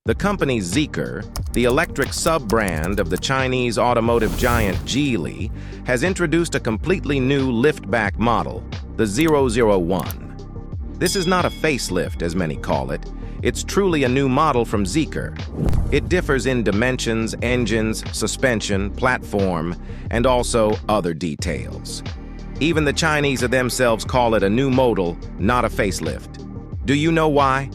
The company Zeekr, the electric sub-brand of the Chinese automotive giant Geely, has introduced a completely new liftback model, the 001. This is not a facelift, as many call it. It's truly a new model from Zeekr. It differs in dimensions, engines, suspension, platform, and also other details. Even the Chinese themselves call it a new model, not a facelift. Do you know why?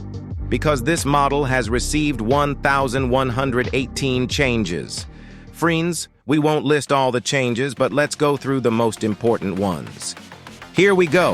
Because this model has received 1,118 changes. Friends, we won't list all the changes, but let's go through the most important ones. Here we go.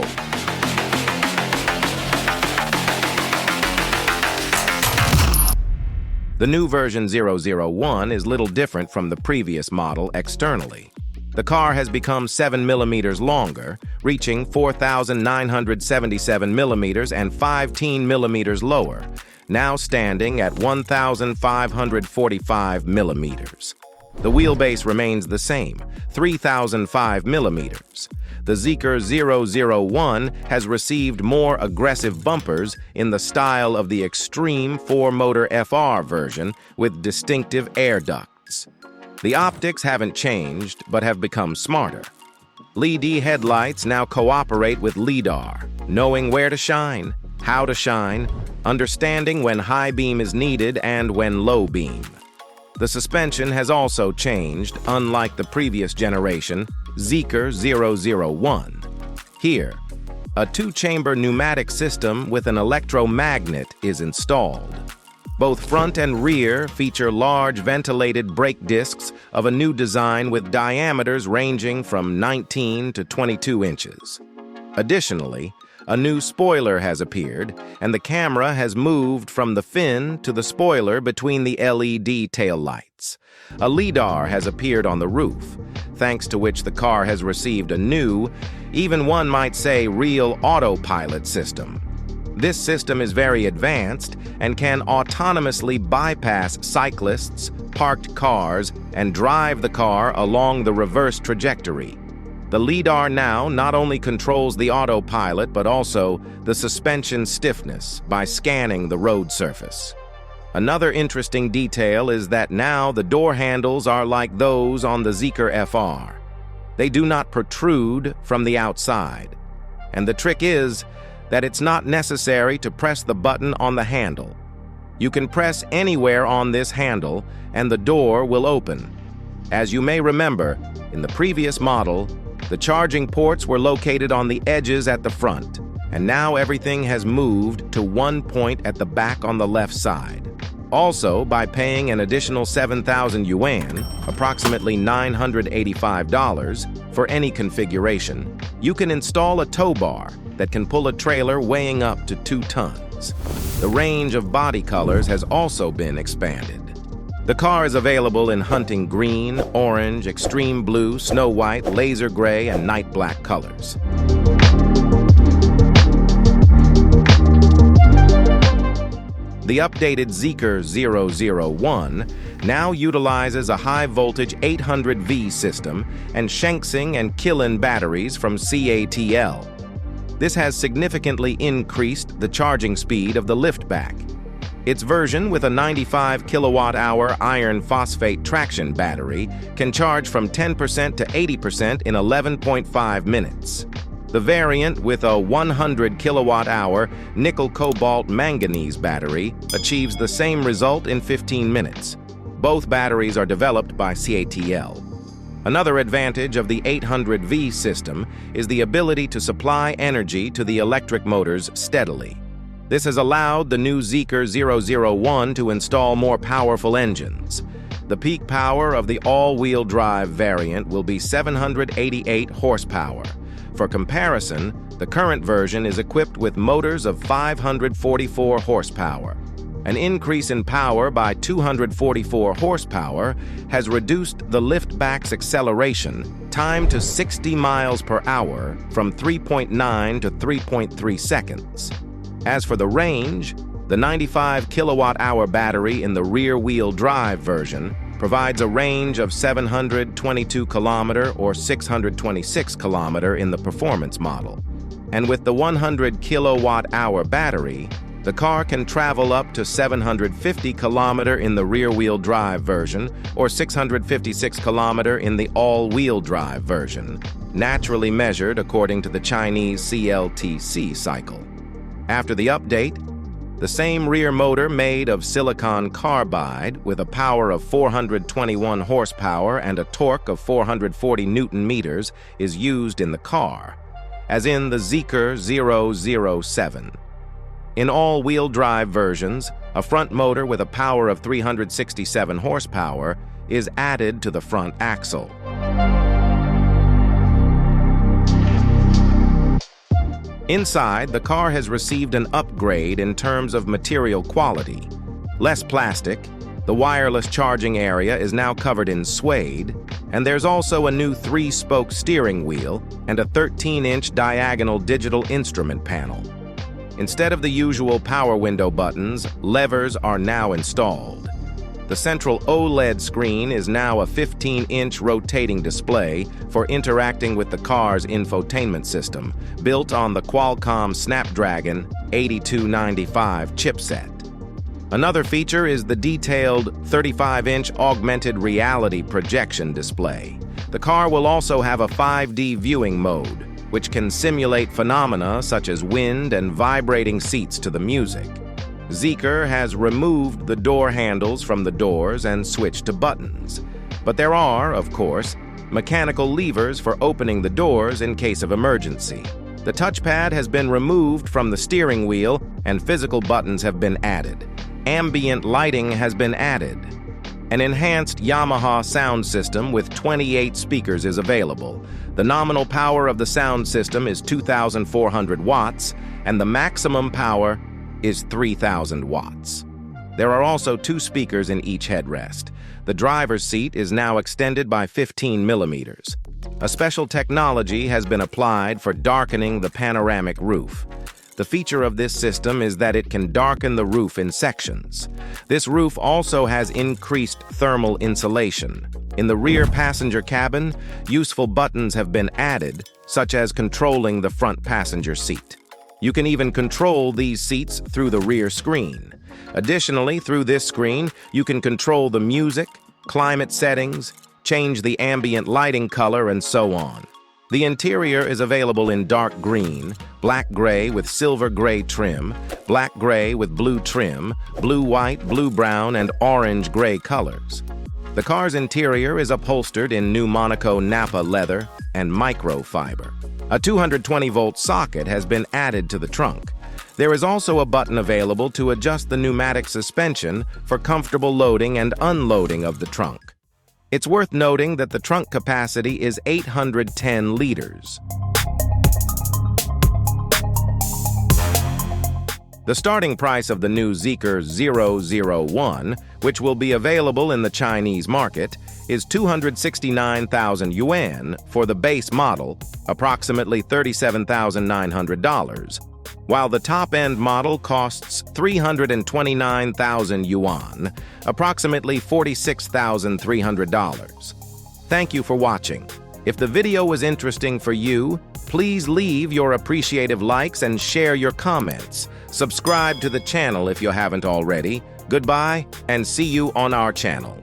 The new version 001 is little different from the previous model externally. The car has become 7 millimeters longer, reaching 4,977 millimeters and 15 millimeters lower, now standing at 1,545 millimeters. The wheelbase remains the same, 3,005 millimeters. The Zeekr 001 has received more aggressive bumpers in the style of the extreme 4-motor FR version with distinctive air ducts. The optics haven't changed, but have become smarter. LED headlights now cooperate with LiDAR, knowing where to shine, how to shine, understanding when high beam is needed and when low beam. The suspension has also changed, unlike the previous generation, Zeekr 001. Here, a 2-chamber pneumatic system with an electromagnet is installed. Both front and rear feature large ventilated brake discs of a new design with diameters ranging from 19 to 22 inches. Additionally, a new spoiler has appeared, and the camera has moved from the fin to the spoiler between the LED taillights. A LiDAR has appeared on the roof, thanks to which the car has received a new, even one might say real autopilot system. This system is very advanced and can autonomously bypass cyclists, parked cars, and drive the car along the reverse trajectory. The LiDAR now not only controls the autopilot but also the suspension stiffness by scanning the road surface. Another interesting detail is that now the door handles are like those on the Zeekr FR. They do not protrude from the outside. And the trick is that it's not necessary to press the button on the handle. You can press anywhere on this handle and the door will open. As you may remember, in the previous model, the charging ports were located on the edges at the front, and now everything has moved to one point at the back on the left side. Also, by paying an additional 7,000 yuan, approximately $985, for any configuration, you can install a tow bar that can pull a trailer weighing up to 2 tons. The range of body colors has also been expanded. The car is available in hunting green, orange, extreme blue, snow white, laser gray, and night black colors. The updated Zeekr 001 now utilizes a high-voltage 800V system and Shenzhou and Kilin batteries from CATL. This has significantly increased the charging speed of the liftback. Its version with a 95 kilowatt-hour iron phosphate traction battery can charge from 10% to 80% in 11.5 minutes. The variant with a 100 kilowatt-hour nickel cobalt manganese battery achieves the same result in 15 minutes. Both batteries are developed by CATL. Another advantage of the 800V system is the ability to supply energy to the electric motors steadily. This has allowed the new Zeekr 001 to install more powerful engines. The peak power of the all-wheel drive variant will be 788 horsepower. For comparison, the current version is equipped with motors of 544 horsepower. An increase in power by 244 horsepower has reduced the liftback's acceleration time to 60 miles per hour from 3.9 to 3.3 seconds. As for the range, the 95 kilowatt-hour battery in the rear-wheel drive version provides a range of 722 kilometer or 626 kilometer in the performance model. And with the 100 kilowatt-hour battery, the The car can travel up to 750 km in the rear-wheel drive version or 656 km in the all-wheel drive version, naturally measured according to the Chinese CLTC cycle. After the update, the same rear motor made of silicon carbide with a power of 421 horsepower and a torque of 440 Newton meters is used in the car, as in the Zeekr 007. In all-wheel drive versions, a front motor with a power of 367 horsepower is added to the front axle. Inside, the car has received an upgrade in terms of material quality. Less plastic, the wireless charging area is now covered in suede, and there's also a new 3-spoke steering wheel and a 13-inch diagonal digital instrument panel. Instead of the usual power window buttons, levers are now installed. The central OLED screen is now a 15-inch rotating display for interacting with the car's infotainment system, built on the Qualcomm Snapdragon 8295 chipset. Another feature is the detailed 35-inch augmented reality projection display. The car will also have a 5D viewing mode, which can simulate phenomena such as wind and vibrating seats to the music. Zeekr has removed the door handles from the doors and switched to buttons. But there are, of course, mechanical levers for opening the doors in case of emergency. The touchpad has been removed from the steering wheel and physical buttons have been added. Ambient lighting has been added. An enhanced Yamaha sound system with 28 speakers is available. The nominal power of the sound system is 2,400 watts, and the maximum power is 3,000 watts. There are also 2 speakers in each headrest. The driver's seat is now extended by 15 millimeters. A special technology has been applied for darkening the panoramic roof. The feature of this system is that it can darken the roof in sections. This roof also has increased thermal insulation. In the rear passenger cabin, useful buttons have been added, such as controlling the front passenger seat. You can even control these seats through the rear screen. Additionally, through this screen, you can control the music, climate settings, change the ambient lighting color, and so on. The interior is available in dark green, black gray with silver gray trim, black gray with blue trim, blue white, blue brown, and orange gray colors. The car's interior is upholstered in new Monaco Nappa leather and microfiber. A 220-volt socket has been added to the trunk. There is also a button available to adjust the pneumatic suspension for comfortable loading and unloading of the trunk. It's worth noting that the trunk capacity is 810 liters. The starting price of the new Zeekr 001, which will be available in the Chinese market, is 269,000 yuan for the base model, approximately $37,900, while the top-end model costs 329,000 yuan, approximately $46,300. Thank you for watching. If the video was interesting for you, please leave your appreciative likes and share your comments. Subscribe to the channel if you haven't already. Goodbye, and see you on our channel.